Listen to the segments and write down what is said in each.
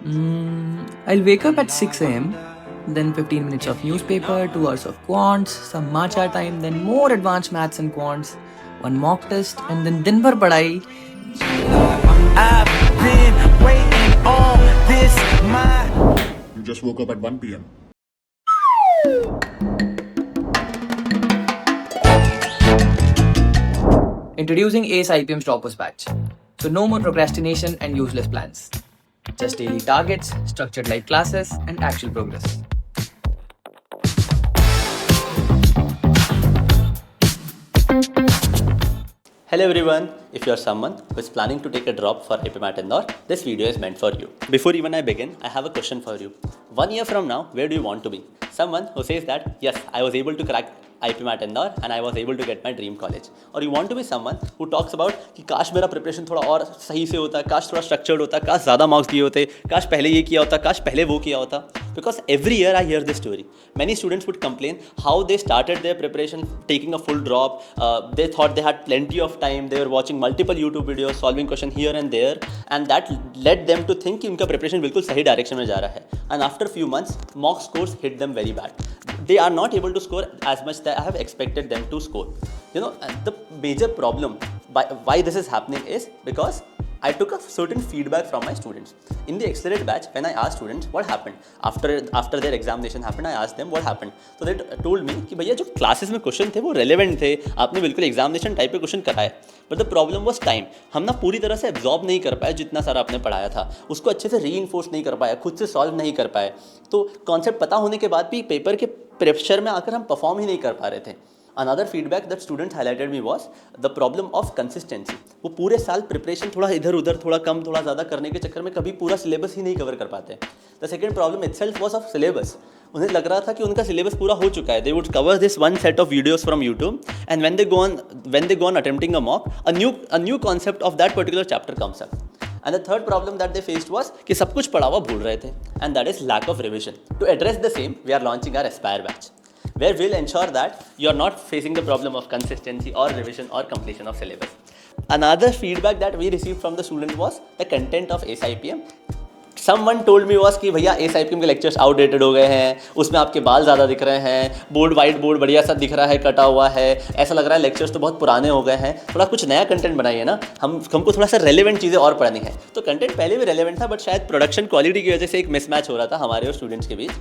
I'll wake up at 6 a.m., then 15 minutes of newspaper, 2 hours of quants, some matcha time, then more advanced maths and quants, one mock test, and then din bhar padhai. I've been waiting on this You just woke up at 1 p.m. Introducing ACE IPM's Droppers Batch. So no more procrastination and useless plans. Just daily targets, structured live classes, and actual progress. Hello everyone, if you are someone who is planning to take a drop for IPMAT Indore, this video is meant for you. Before even I begin, I have a question for you. 1 year from now, where do you want to be? Someone who says that, yes, I was able to crack IPMAT Indore and I was able to get my dream college. Or you want to be someone who talks about कि काश मेरा preparation थोड़ा और सही से होता, काश थोड़ा स्ट्रक्चर्ड होता, काश ज़्यादा मार्क्स दिए होते, काश पहले ये किया होता, काश पहले वो किया होता. Because every year I hear this story. Many students would complain how they started their preparation taking a full drop. They thought they had plenty of time. They were watching multiple YouTube videos, solving question here and there, and that led them to think कि उनका preparation बिल्कुल सही direction में जा रहा है. And after few months, mock scores hit them very bad. They are not able to score as much that I have expected them to score. You know, the major problem why this is happening is because I took a certain feedback from my students. In the accelerate batch, when I asked students what happened after their examination happened, I asked them what happened. So they told me कि भैया जो classes में question थे वो relevant थे, आपने बिल्कुल examination type के question कराए. But the problem was time. हम ना पूरी तरह से absorb नहीं कर पाए जितना सारा आपने पढ़ाया था, उसको अच्छे से reinforce नहीं कर पाया, खुद से solve नहीं कर पाए. तो concept पता होने के बाद भी पेपर के प्रेशर में आकर हम परफॉर्म ही नहीं कर पा रहे थे. Another feedback that students highlighted me was the problem of consistency. वो पूरे साल प्रिपरेशन थोड़ा इधर उधर थोड़ा कम थोड़ा ज़्यादा करने के चक्कर में कभी पूरा सिलेबस ही नहीं कवर कर पाते. The second problem itself was of syllabus. उन्हें लग रहा था कि उनका सिलेबस पूरा हो चुका है. They would cover this one set of videos from YouTube, and when they go on attempting a mock, a new concept of that particular chapter comes up. And the third problem that they faced was कि सब कुछ पढ़ा हुआ भूल रहे थे, and that is lack of revision. To address the same, we are launching our Aspire batch, where we'll ensure that you are not facing the problem of consistency or revision or completion of syllabus. Another feedback that we received from the student was the content of ACE IPM. Someone told me was कि भैया ACE IPM के lectures outdated हो गए हैं, उसमें आपके बाल ज़्यादा दिख रहे हैं, बोर्ड वाइट बोर्ड बढ़िया सा दिख रहा है, कटा हुआ है, ऐसा लग रहा है लेक्चर्स तो बहुत पुराने हो गए हैं, थोड़ा कुछ नया कंटेंट बनाइए ना, हमको थोड़ा सा रेलेवेंट चीज़ें और पढ़नी है. तो कंटेंट पहले भी रेलेवेंट था, बट शायद प्रोडक्शन क्वालिटी की वजह से एक मिसमैच हो रहा था हमारे और स्टूडेंट्स के बीच.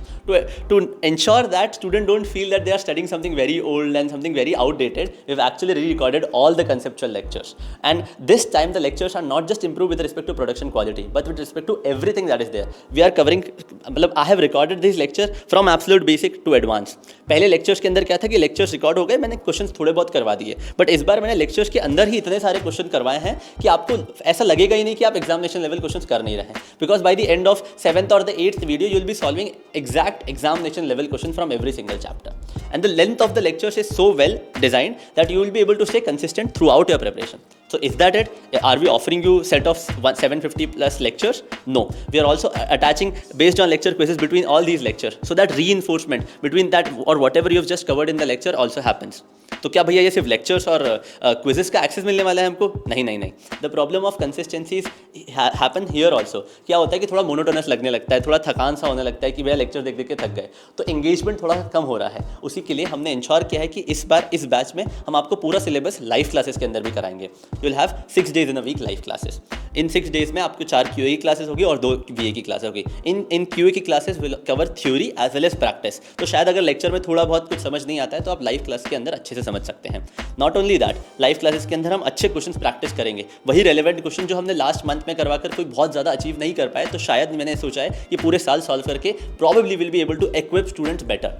To ensure that student don't feel that they are studying something very old and something very outdated, we have actually re-recorded all the conceptual lectures, and this time the lectures are not just improved with respect to production quality but with respect to everything that is there. We are covering, मतलब I have recorded this lecture from absolute basic to advanced. पहले lectures के अंदर क्या था कि lectures record हो गए, मैंने questions थोड़े बहुत करवा दिए, but इस बार मैंने lectures के अंदर ही इतने सारे question करवाए हैं कि आपको ऐसा लगेगा ही नहीं कि आप examination level questions कर नहीं रहे हैं, because by the end of 7th or the 8th video you will be solving exact examination level question from every single chapter, and the length of the lectures is so well designed that you will be able to stay consistent throughout your preparation. So is that it? Are we offering you set of 750 plus lectures? No. We are also attaching based on lecture quizzes between all these lectures, so that reinforcement between that or whatever you have just covered in the lecture also happens. तो क्या भैया ये सिर्फ lectures और quizzes का access मिलने वाला है हमको? नहीं नहीं नहीं. The problem of consistencies happen here also. क्या होता है कि थोड़ा मोनोटोनस लगने लगता है, थोड़ा थकान सा होने लगता है कि भैया लेक्चर देख देख के थक गए, तो एंगेजमेंट थोड़ा कम हो रहा है. उसी के लिए हमने इंश्योर किया है कि इस बार इस बैच में हम आपको पूरा सिलेबस लाइव क्लासेस के अंदर भी कराएंगे. You will have 6 days in a week live classes. In 6 days में आपको 4 QA की क्लासेस होगी और 2 VA की क्लास होगी. इन QA की classes will cover theory as well as practice. तो शायद अगर लेक्चर में थोड़ा बहुत कुछ समझ नहीं आता है तो आप लाइव क्लास के अंदर अच्छे से समझ सकते हैं. Not only that, live classes के अंदर हम अच्छे क्वेश्चंस प्रैक्टिस करेंगे, वही रेलेवेंट क्वेश्चन जो हमने लास्ट मंथ में करवाकर कोई बहुत ज़्यादा अचीव नहीं कर पाए, तो शायद मैंने सोचा है कि पूरे साल सॉल्व करके probably will be able to equip students better.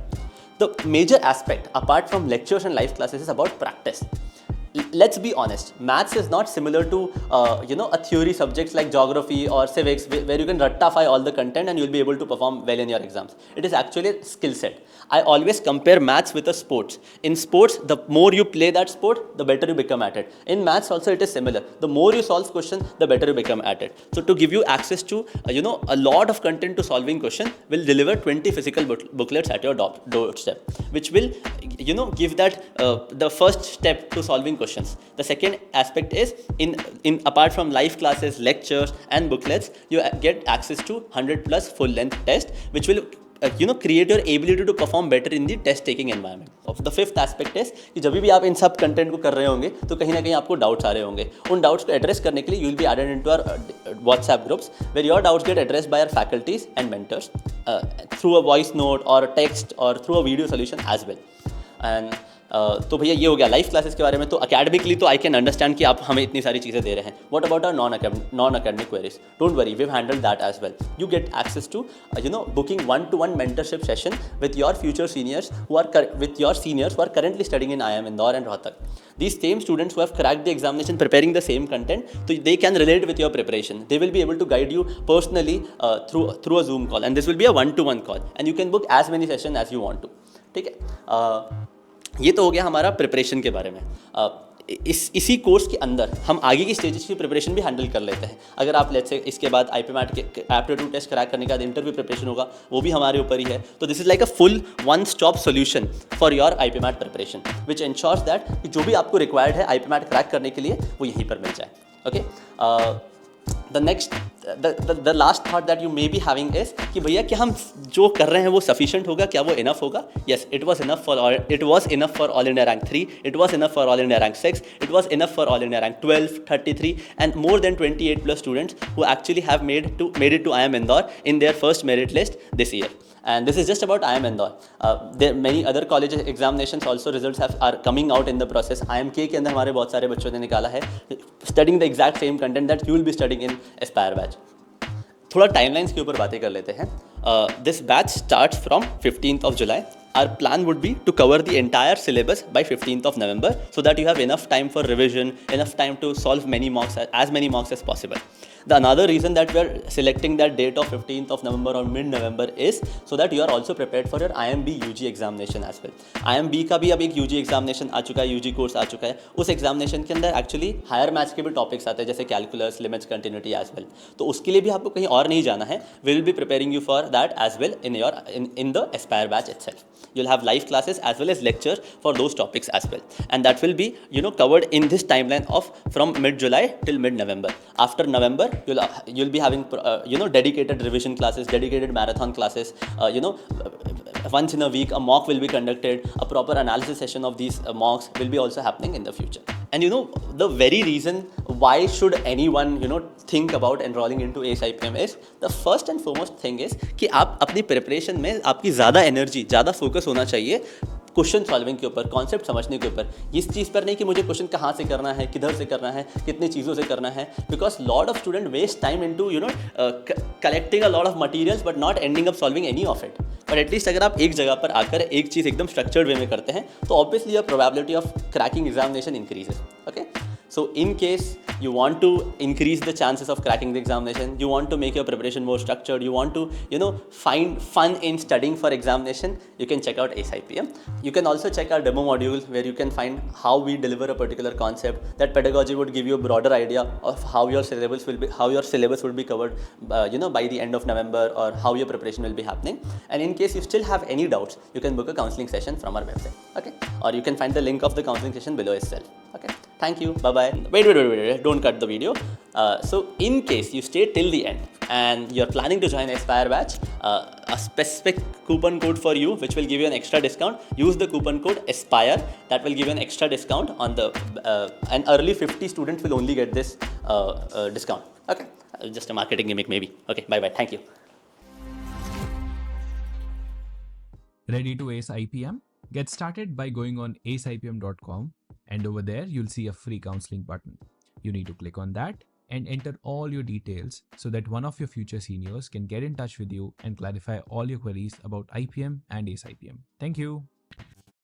The major aspect apart from lectures and live classes is about practice. Let's be honest, maths is not similar to a theory subjects like geography or civics where you can ratify all the content and you'll be able to perform well in your exams. It is actually a skill set. I always compare maths with a sports. In sports, the more you play that sport, the better you become at it. In maths also it is similar. The more you solve questions, the better you become at it. So to give you access to a lot of content to solving question, will deliver 20 physical booklets at your doorstep, which will give that the first step to solving questions. The second aspect is in apart from live classes, lectures, and booklets, you get access to 100 plus full length tests, which will create your ability to perform better in the test taking environment. The fifth aspect is कि जब भी आप इन सब content को कर रहे होंगे तो कहीं ना कहीं आपको डाउट्स आ रहे होंगे. उन डाउट्स को एड्रेस करने के लिए you will be added into our WhatsApp groups where your doubts get addressed by our faculties and mentors through a voice note or a text or through a video solution as well. And तो भैया ये हो गया live classes के बारे में. तो academically तो आई कैन अंडरस्टैंड कि आप हमें इतनी सारी चीज़ें दे रहे हैं. What about our non academic queries? Don't worry, we have handled that as well. You get access to booking 1-to-1 mentorship session with your future seniors who are currently studying in IIM Indore and Rohtak. These same students who have cracked the examination preparing the same content, so they can relate with your preparation. They will be able to guide you personally through a Zoom call, and this will be a 1-to-1 call, and you can book as many sessions as you want to. ठीक है, ये तो हो गया हमारा preparation के बारे में. इसी कोर्स के अंदर हम आगे की स्टेजेस की प्रिपरेशन भी हैंडल कर लेते हैं. अगर आप लेट्स से इसके बाद IPMAT के एप्टीट्यूड टेस्ट क्रैक करने के बाद इंटरव्यू प्रिपरेशन होगा, वो भी हमारे ऊपर ही है. तो this is like a full one stop solution for your IPMAT preparation which ensures that जो भी आपको रिक्वायर्ड है IPMAT क्रैक करने के लिए वो यहीं पर मिल जाए. Okay, the last thought that you may be having is कि भैया क्या हम जो कर रहे हैं वो sufficient होगा, क्या वो enough होगा? Yes, it was enough for all India rank 3, it was enough for all India rank 6, it was enough for all India rank 12, 33 and more than 28 plus students who actually have made it to IIM Indore in their first merit list this year. And this is just about IIM Indore. There many other colleges examinations also results are coming out in the process. IIMK के अंदर हमारे बहुत सारे बच्चों ने निकाला है studying the exact same content that you will be studying in Aspire batch. थोड़ा timelines के ऊपर बातें कर लेते हैं. This batch starts from 15th of July. Our plan would be to cover the entire syllabus by 15th of November so that you have enough time for revision, enough time to solve as many mocks as possible. The another reason that we are selecting that date of 15th of November or mid-November is so that you are also prepared for your IMB UG examination as well. IMB का भी अब एक UG examination आ चुका है, UG course आ चुका है. उस examination के अंदर actually higher maths के भी topics आते हैं जैसे calculus, limits, continuity as well. तो उसके लिए भी आपको कहीं और नहीं जाना है. We will be preparing you for that as well in the Aspire batch itself. You'll have live classes as well as lectures for those topics as well, and that will be covered in this timeline of from mid-July till mid-November. After November, you'll be having dedicated revision classes, dedicated marathon classes. Once in a week a mock will be conducted. A proper analysis session of these mocks will be also happening in the future. And the very reason why should anyone think about enrolling into ACE IPM is the first and foremost thing is कि आप अपनी preparation में आपकी ज़्यादा energy, ज़्यादा focus होना चाहिए question solving के ऊपर, कॉन्सेप्ट समझने के ऊपर. इस चीज़ पर नहीं कि मुझे क्वेश्चन कहाँ से करना है, किधर से करना है, कितनी चीज़ों से करना है. Because lot of student waste time into collecting a lot of materials but not ending up solving any of it. But at least अगर आप एक जगह पर आकर एक चीज़ एकदम स्ट्रक्चर्ड वे में करते हैं तो obviously your probability of cracking examination increases. Okay, so in case you want to increase the chances of cracking the examination, you want to make your preparation more structured, you want to find fun in studying for examination, you can check out ACE IPM. You can also check our demo module where you can find how we deliver a particular concept. That pedagogy would give you a broader idea of how your syllabus will be covered by the end of November, or how your preparation will be happening. And in case you still have any doubts, you can book a counseling session from our website. Okay, or you can find the link of the counseling session below itself. Okay, thank you, bye bye. Wait, don't cut the video. So in case you stay till the end and you're planning to join Aspire batch, a specific coupon code for you which will give you an extra discount. Use the coupon code ASPIRE. That will give you an extra discount on the and early 50 students will only get this discount. Okay, just a marketing gimmick maybe. Okay, bye bye, thank you. Ready to ace IPM? Get started by going on aceipm.com, and over there you'll see a free counseling button. You need to click on that and enter all your details so that one of your future seniors can get in touch with you and clarify all your queries about IPM and ACE IPM. Thank you.